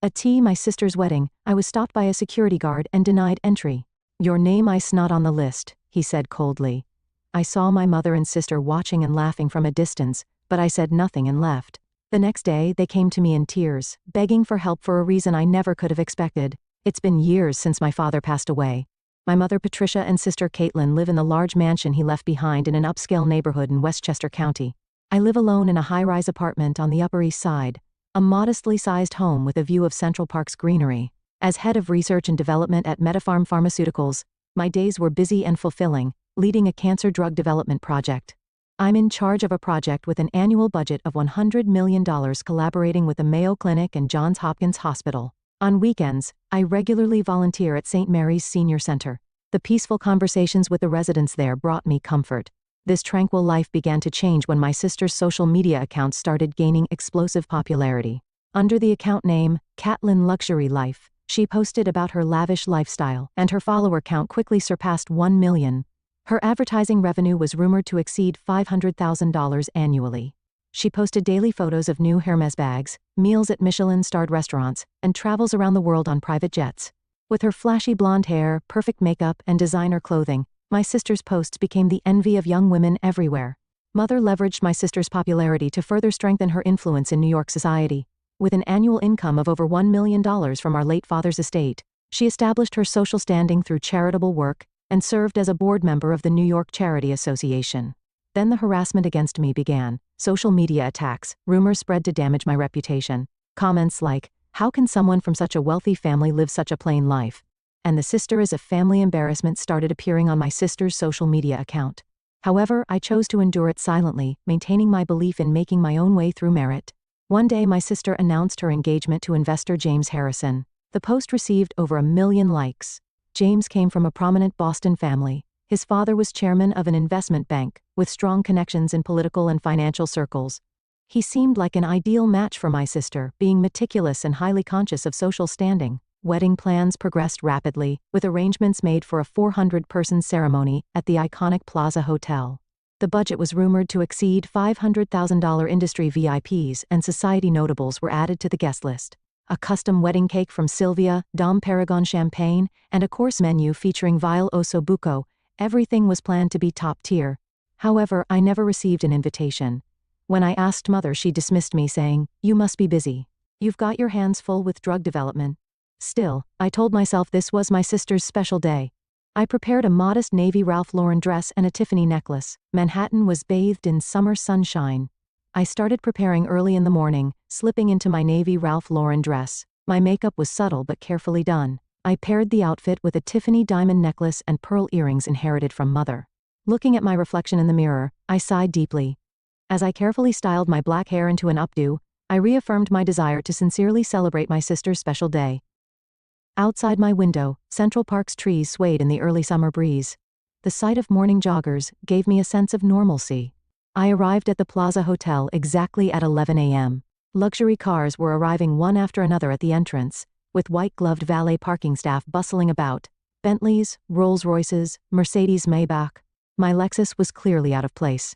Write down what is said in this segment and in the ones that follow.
My sister's wedding, I was stopped by a security guard and denied entry. Your name is not on the list, he said coldly. I saw my mother and sister watching and laughing from a distance, but I said nothing and left. The next day, they came to me in tears, begging for help for a reason I never could have expected. It's been years since my father passed away. My mother Patricia and sister Caitlin live in the large mansion he left behind in an upscale neighborhood in Westchester County. I live alone in a high-rise apartment on the Upper East Side, a modestly sized home with a view of Central Park's greenery. As head of research and development at MediPharm Pharmaceuticals, my days were busy and fulfilling, leading a cancer drug development project. I'm in charge of a project with an annual budget of $100 million collaborating with the Mayo Clinic and Johns Hopkins Hospital. On weekends, I regularly volunteer at St. Mary's Senior Center. The peaceful conversations with the residents there brought me comfort. This tranquil life began to change when my sister's social media account started gaining explosive popularity. Under the account name, Catlin Luxury Life, she posted about her lavish lifestyle, and her follower count quickly surpassed 1 million. Her advertising revenue was rumored to exceed $500,000 annually. She posted daily photos of new Hermes bags, meals at Michelin-starred restaurants, and travels around the world on private jets. With her flashy blonde hair, perfect makeup, and designer clothing, my sister's posts became the envy of young women everywhere. Mother leveraged my sister's popularity to further strengthen her influence in New York society. With an annual income of over $1 million from our late father's estate, she established her social standing through charitable work and served as a board member of the New York Charity Association. Then the harassment against me began. Social media attacks, rumors spread to damage my reputation. Comments like, "How can someone from such a wealthy family live such a plain life?" and "the sister is a family embarrassment" started appearing on my sister's social media account. However, I chose to endure it silently, maintaining my belief in making my own way through merit. One day my sister announced her engagement to investor James Harrison. The post received over 1 million likes. James came from a prominent Boston family. His father was chairman of an investment bank, with strong connections in political and financial circles. He seemed like an ideal match for my sister, being meticulous and highly conscious of social standing. Wedding plans progressed rapidly, with arrangements made for a 400-person ceremony at the iconic Plaza Hotel. The budget was rumored to exceed $500,000. Industry VIPs and society notables were added to the guest list. A custom wedding cake from Sylvia, Dom Perignon champagne, and a course menu featuring Vile Osso Buco. Everything was planned to be top tier. However, I never received an invitation. When I asked Mother, she dismissed me, saying, "You must be busy. You've got your hands full with drug development." Still, I told myself this was my sister's special day. I prepared a modest navy Ralph Lauren dress and a Tiffany necklace. Manhattan was bathed in summer sunshine. I started preparing early in the morning, slipping into my navy Ralph Lauren dress. My makeup was subtle but carefully done. I paired the outfit with a Tiffany diamond necklace and pearl earrings inherited from Mother. Looking at my reflection in the mirror, I sighed deeply. As I carefully styled my black hair into an updo, I reaffirmed my desire to sincerely celebrate my sister's special day. Outside my window, Central Park's trees swayed in the early summer breeze. The sight of morning joggers gave me a sense of normalcy. I arrived at the Plaza Hotel exactly at 11 a.m. Luxury cars were arriving one after another at the entrance, with white-gloved valet parking staff bustling about. Bentleys, Rolls-Royces, Mercedes Maybach. My Lexus was clearly out of place.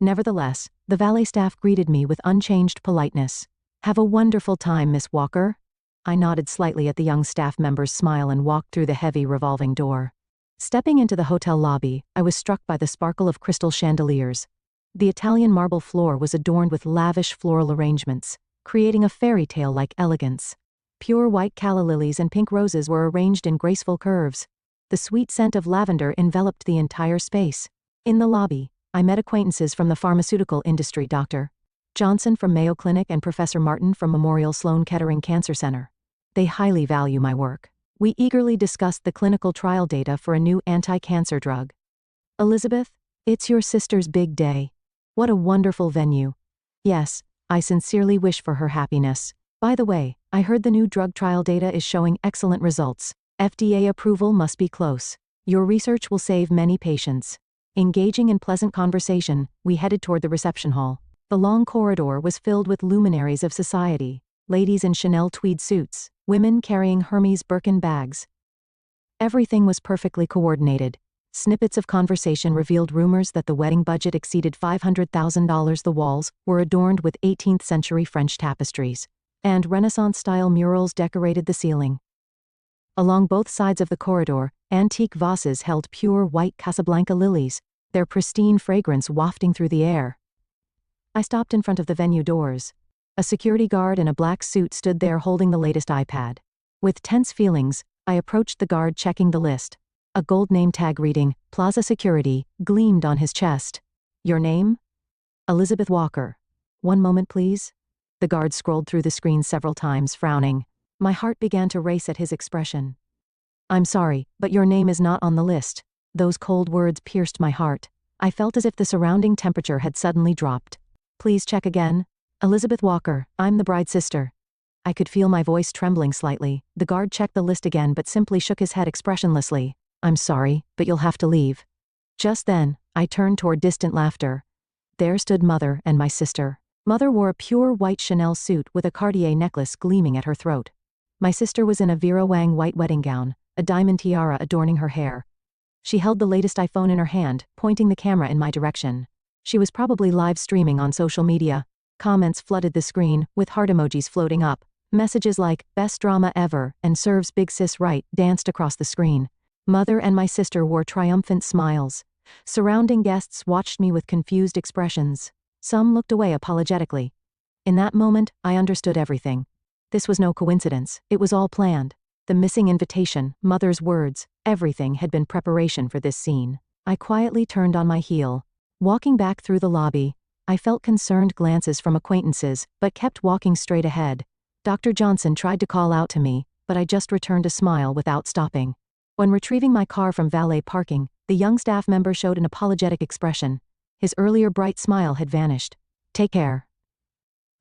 Nevertheless, the valet staff greeted me with unchanged politeness. "Have a wonderful time, Miss Walker." I nodded slightly at the young staff member's smile and walked through the heavy revolving door. Stepping into the hotel lobby, I was struck by the sparkle of crystal chandeliers. The Italian marble floor was adorned with lavish floral arrangements, creating a fairy tale-like elegance. Pure white calla lilies and pink roses were arranged in graceful curves. The sweet scent of lavender enveloped the entire space. In the lobby, I met acquaintances from the pharmaceutical industry: Dr. Johnson from Mayo Clinic and Professor Martin from Memorial Sloan Kettering Cancer Center. They highly value my work. We eagerly discussed the clinical trial data for a new anti-cancer drug. "Elizabeth, it's your sister's big day. What a wonderful venue." "Yes, I sincerely wish for her happiness. By the way, I heard the new drug trial data is showing excellent results. FDA approval must be close. Your research will save many patients." Engaging in pleasant conversation, we headed toward the reception hall. The long corridor was filled with luminaries of society, ladies in Chanel tweed suits, women carrying Hermes Birkin bags. Everything was perfectly coordinated. Snippets of conversation revealed rumors that the wedding budget exceeded $500,000. The walls were adorned with 18th-century French tapestries. and Renaissance-style murals decorated the ceiling. Along both sides of the corridor, antique vases held pure white Casablanca lilies, their pristine fragrance wafting through the air. I stopped in front of the venue doors. A security guard in a black suit stood there holding the latest iPad. With tense feelings, I approached the guard checking the list. A gold name tag reading, Plaza Security, gleamed on his chest. Your name? Elizabeth Walker. One moment, please. The guard scrolled through the screen several times, frowning. My heart began to race at his expression. I'm sorry, but your name is not on the list. Those cold words pierced my heart. I felt as if the surrounding temperature had suddenly dropped. Please check again. Elizabeth Walker, I'm the bride's sister. I could feel my voice trembling slightly. The guard checked the list again but simply shook his head expressionlessly. I'm sorry, but you'll have to leave. Just then, I turned toward distant laughter. There stood Mother and my sister. Mother wore a pure white Chanel suit with a Cartier necklace gleaming at her throat. My sister was in a Vera Wang white wedding gown, a diamond tiara adorning her hair. She held the latest iPhone in her hand, pointing the camera in my direction. She was probably live streaming on social media. Comments flooded the screen, with heart emojis floating up. Messages like, best drama ever, and serves big sis right, danced across the screen. Mother and my sister wore triumphant smiles. Surrounding guests watched me with confused expressions. Some looked away apologetically. In that moment, I understood everything. This was no coincidence, it was all planned. The missing invitation, Mother's words, everything had been preparation for this scene. I quietly turned on my heel. Walking back through the lobby, I felt concerned glances from acquaintances, but kept walking straight ahead. Dr. Johnson tried to call out to me, but I just returned a smile without stopping. When retrieving my car from valet parking, the young staff member showed an apologetic expression. His earlier bright smile had vanished. Take care.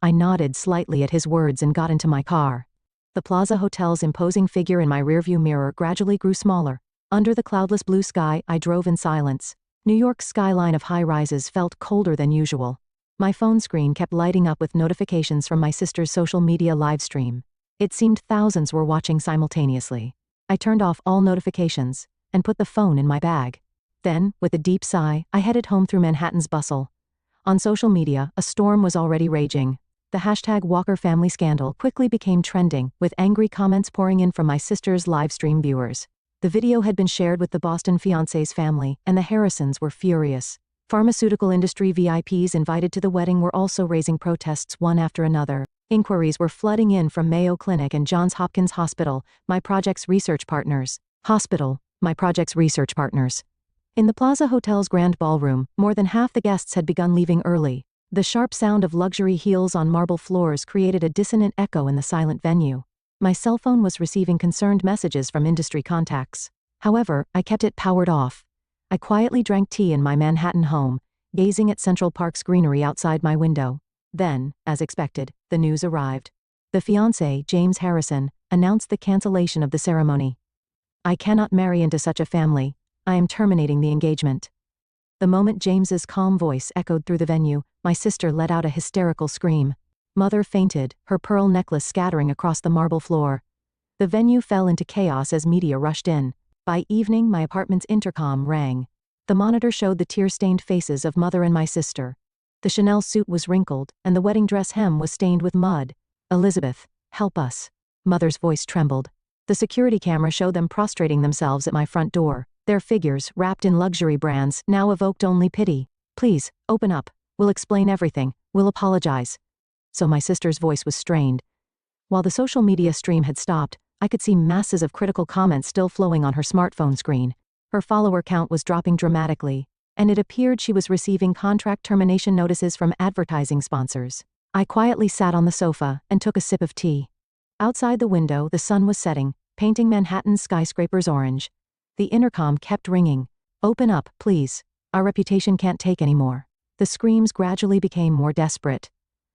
I nodded slightly at his words and got into my car. The Plaza Hotel's imposing figure in my rearview mirror gradually grew smaller. Under the cloudless blue sky, I drove in silence. New York's skyline of high-rises felt colder than usual. My phone screen kept lighting up with notifications from my sister's social media livestream. It seemed thousands were watching simultaneously. I turned off all notifications and put the phone in my bag. Then, with a deep sigh, I headed home through Manhattan's bustle. On social media, a storm was already raging. The hashtag Walker Family Scandal quickly became trending, with angry comments pouring in from my sister's livestream viewers. The video had been shared with the Boston fiancé's family, and the Harrisons were furious. Pharmaceutical industry VIPs invited to the wedding were also raising protests one after another. Inquiries were flooding in from Mayo Clinic and Johns Hopkins Hospital, my project's research partners. In the Plaza Hotel's grand ballroom, more than half the guests had begun leaving early. The sharp sound of luxury heels on marble floors created a dissonant echo in the silent venue. My cell phone was receiving concerned messages from industry contacts. However, I kept it powered off. I quietly drank tea in my Manhattan home, gazing at Central Park's greenery outside my window. Then, as expected, the news arrived. The fiancé, James Harrison, announced the cancellation of the ceremony. I cannot marry into such a family. I am terminating the engagement. The moment James's calm voice echoed through the venue, my sister let out a hysterical scream. Mother fainted, her pearl necklace scattering across the marble floor. The venue fell into chaos as media rushed in. By evening, my apartment's intercom rang. The monitor showed the tear-stained faces of Mother and my sister. The Chanel suit was wrinkled, and the wedding dress hem was stained with mud. Elizabeth, help us. Mother's voice trembled. The security camera showed them prostrating themselves at my front door. Their figures, wrapped in luxury brands, now evoked only pity. Please, open up. We'll explain everything. We'll apologize. So my sister's voice was strained. While the social media stream had stopped, I could see masses of critical comments still flowing on her smartphone screen. Her follower count was dropping dramatically, and it appeared she was receiving contract termination notices from advertising sponsors. I quietly sat on the sofa and took a sip of tea. Outside the window, the sun was setting, painting Manhattan's skyscrapers orange. The intercom kept ringing. Open up, please. Our reputation can't take any more. The screams gradually became more desperate.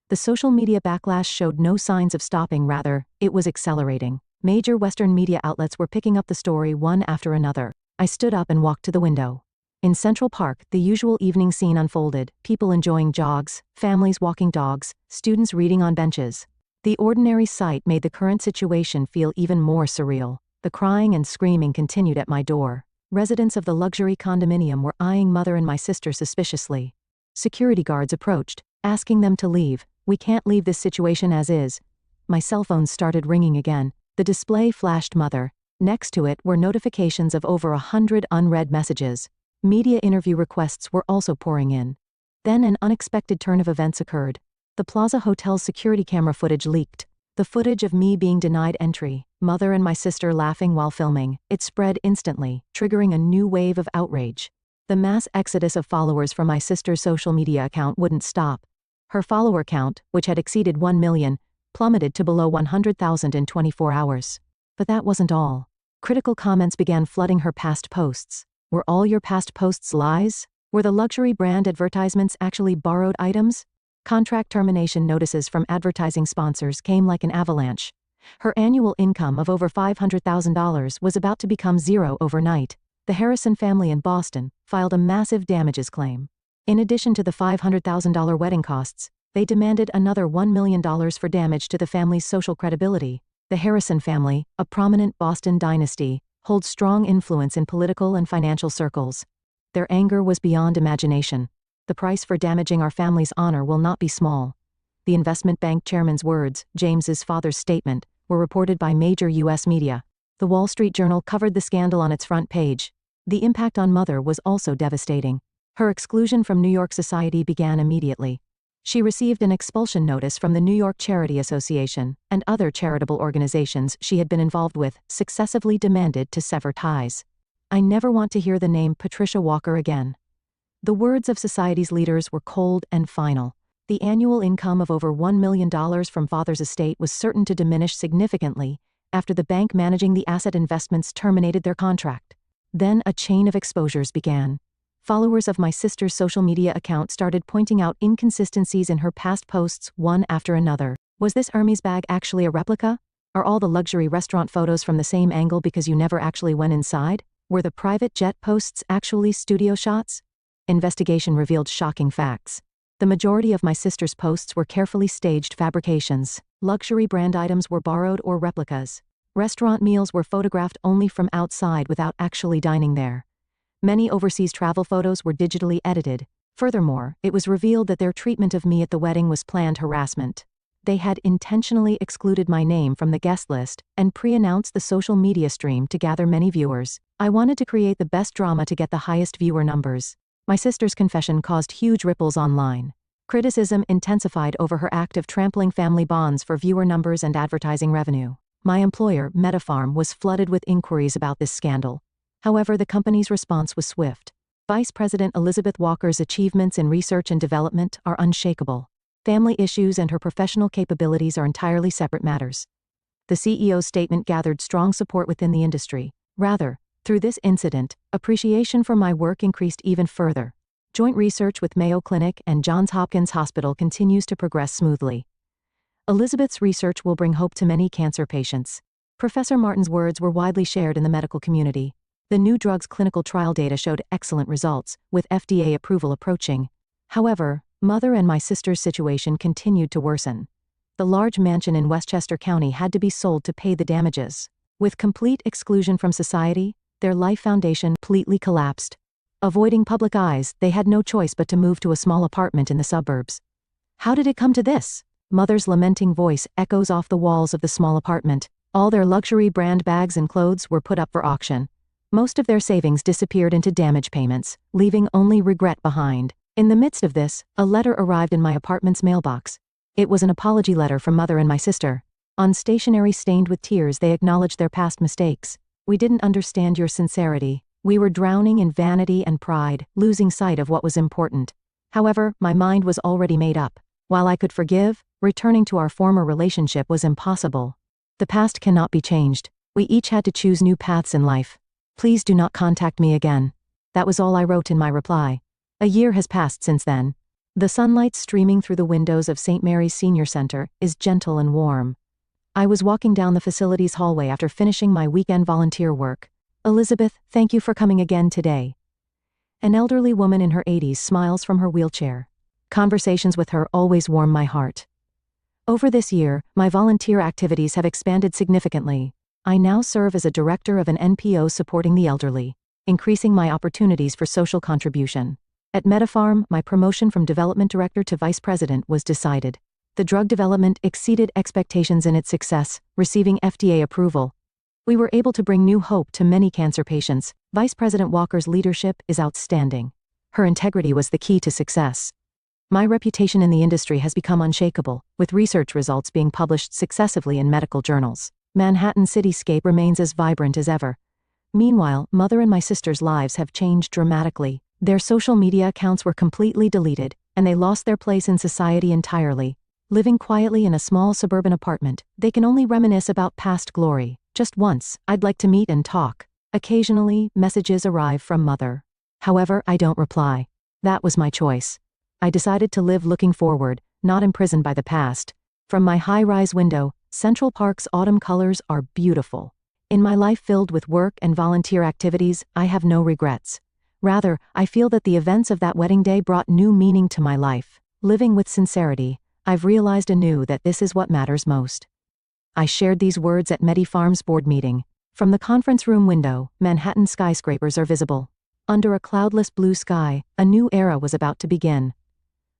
The social media backlash showed no signs of stopping, rather, it was accelerating. Major Western media outlets were picking up the story one after another. I stood up and walked to the window. In Central Park, the usual evening scene unfolded, people enjoying jogs, families walking dogs, students reading on benches. The ordinary sight made the current situation feel even more surreal. The crying and screaming continued at my door. Residents of the luxury condominium were eyeing Mother and my sister suspiciously. Security guards approached, asking them to leave. We can't leave this situation as is. my cell phone started ringing again. The display flashed Mother. Next to it were notifications of over 100 unread messages. Media interview requests were also pouring in. Then an unexpected turn of events occurred. The Plaza Hotel's security camera footage leaked. The footage of me being denied entry, Mother and my sister laughing while filming, it spread instantly, triggering a new wave of outrage. The mass exodus of followers from my sister's social media account wouldn't stop. Her follower count, which had exceeded 1 million, plummeted to below 100,000 in 24 hours. But that wasn't all. Critical comments began flooding her past posts. Were all your past posts lies? Were the luxury brand advertisements actually borrowed items? Contract termination notices from advertising sponsors came like an avalanche. Her annual income of over $500,000 was about to become zero overnight. The Harrison family in Boston filed a massive damages claim. In addition to the $500,000 wedding costs, they demanded another $1 million for damage to the family's social credibility. The Harrison family, a prominent Boston dynasty, holds strong influence in political and financial circles. Their anger was beyond imagination. The price for damaging our family's honor will not be small. The investment bank chairman's words, James's father's statement, were reported by major U.S. media. The Wall Street Journal covered the scandal on its front page. The impact on Mother was also devastating. Her exclusion from New York society began immediately. She received an expulsion notice from the New York Charity Association, and other charitable organizations she had been involved with successively demanded to sever ties. I never want to hear the name Patricia Walker again. The words of society's leaders were cold and final. The annual income of over $1 million from Father's estate was certain to diminish significantly after the bank managing the asset investments terminated their contract. Then a chain of exposures began. Followers of my sister's social media account started pointing out inconsistencies in her past posts one after another. Was this Hermes bag actually a replica? Are all the luxury restaurant photos from the same angle because you never actually went inside? Were the private jet posts actually studio shots? Investigation revealed shocking facts. The majority of my sister's posts were carefully staged fabrications. Luxury brand items were borrowed or replicas. Restaurant meals were photographed only from outside without actually dining there. Many overseas travel photos were digitally edited. Furthermore, it was revealed that their treatment of me at the wedding was planned harassment. They had intentionally excluded my name from the guest list and pre-announced the social media stream to gather many viewers. I wanted to create the best drama to get the highest viewer numbers. My sister's confession caused huge ripples online. Criticism intensified over her act of trampling family bonds for viewer numbers and advertising revenue. My employer, MediPharm, was flooded with inquiries about this scandal. However, the company's response was swift. Vice President Elizabeth Walker's achievements in research and development are unshakable. Family issues and her professional capabilities are entirely separate matters. The CEO's statement gathered strong support within the industry. Rather, through this incident, appreciation for my work increased even further. Joint research with Mayo Clinic and Johns Hopkins Hospital continues to progress smoothly. Elizabeth's research will bring hope to many cancer patients. Professor Martin's words were widely shared in the medical community. The new drug's clinical trial data showed excellent results, with FDA approval approaching. However, Mother and my sister's situation continued to worsen. The large mansion in Westchester County had to be sold to pay the damages. With complete exclusion from society, their life foundation completely collapsed. Avoiding public eyes, they had no choice but to move to a small apartment in the suburbs. How did it come to this? Mother's lamenting voice echoes off the walls of the small apartment. All their luxury brand bags and clothes were put up for auction. Most of their savings disappeared into damage payments, leaving only regret behind. In the midst of this, a letter arrived in my apartment's mailbox. It was an apology letter from Mother and my sister. On stationery stained with tears, they acknowledged their past mistakes. We didn't understand your sincerity. We were drowning in vanity and pride, losing sight of what was important. However, my mind was already made up. While I could forgive, returning to our former relationship was impossible. The past cannot be changed. We each had to choose new paths in life. Please do not contact me again. That was all I wrote in my reply. A year has passed since then. The sunlight streaming through the windows of St. Mary's Senior Center is gentle and warm. I was walking down the facility's hallway after finishing my weekend volunteer work. Elizabeth, thank you for coming again today. An elderly woman in her 80s smiles from her wheelchair. Conversations with her always warm my heart. Over this year, my volunteer activities have expanded significantly. I now serve as a director of an NPO supporting the elderly, increasing my opportunities for social contribution. At MediPharm, my promotion from development director to vice president was decided. The drug development exceeded expectations in its success, receiving FDA approval. We were able to bring new hope to many cancer patients. Vice President Walker's leadership is outstanding. Her integrity was the key to success. My reputation in the industry has become unshakable, with research results being published successively in medical journals. Manhattan cityscape remains as vibrant as ever. Meanwhile, Mother and my sister's lives have changed dramatically. Their social media accounts were completely deleted, and they lost their place in society entirely. Living quietly in a small suburban apartment, they can only reminisce about past glory. Just once, I'd like to meet and talk. Occasionally, messages arrive from Mother. However, I don't reply. That was my choice. I decided to live looking forward, not imprisoned by the past. From my high-rise window, Central Park's autumn colors are beautiful. In my life filled with work and volunteer activities, I have no regrets. Rather, I feel that the events of that wedding day brought new meaning to my life. Living with sincerity, I've realized anew that this is what matters most. I shared these words at MediPharm's board meeting. From the conference room window, Manhattan skyscrapers are visible. Under a cloudless blue sky, a new era was about to begin.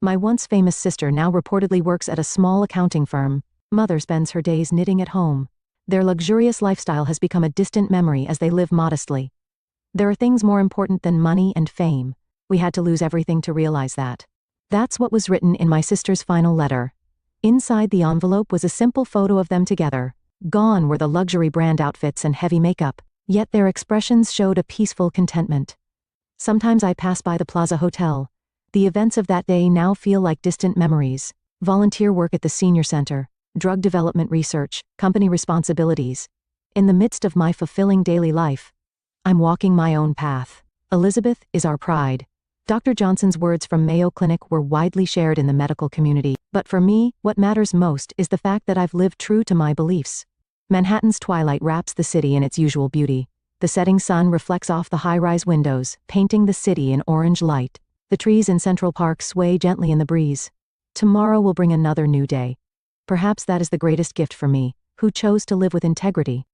My once famous sister now reportedly works at a small accounting firm. Mother spends her days knitting at home. Their luxurious lifestyle has become a distant memory as they live modestly. There are things more important than money and fame. We had to lose everything to realize that. That's what was written in my sister's final letter. Inside the envelope was a simple photo of them together. Gone were the luxury brand outfits and heavy makeup, yet their expressions showed a peaceful contentment. Sometimes I pass by the Plaza Hotel. The events of that day now feel like distant memories. Volunteer work at the senior center, drug development research, company responsibilities. In the midst of my fulfilling daily life, I'm walking my own path. Elizabeth is our pride. Dr. Johnson's words from Mayo Clinic were widely shared in the medical community, but for me, what matters most is the fact that I've lived true to my beliefs. Manhattan's twilight wraps the city in its usual beauty. The setting sun reflects off the high-rise windows, painting the city in orange light. The trees in Central Park sway gently in the breeze. Tomorrow will bring another new day. Perhaps that is the greatest gift for me, who chose to live with integrity.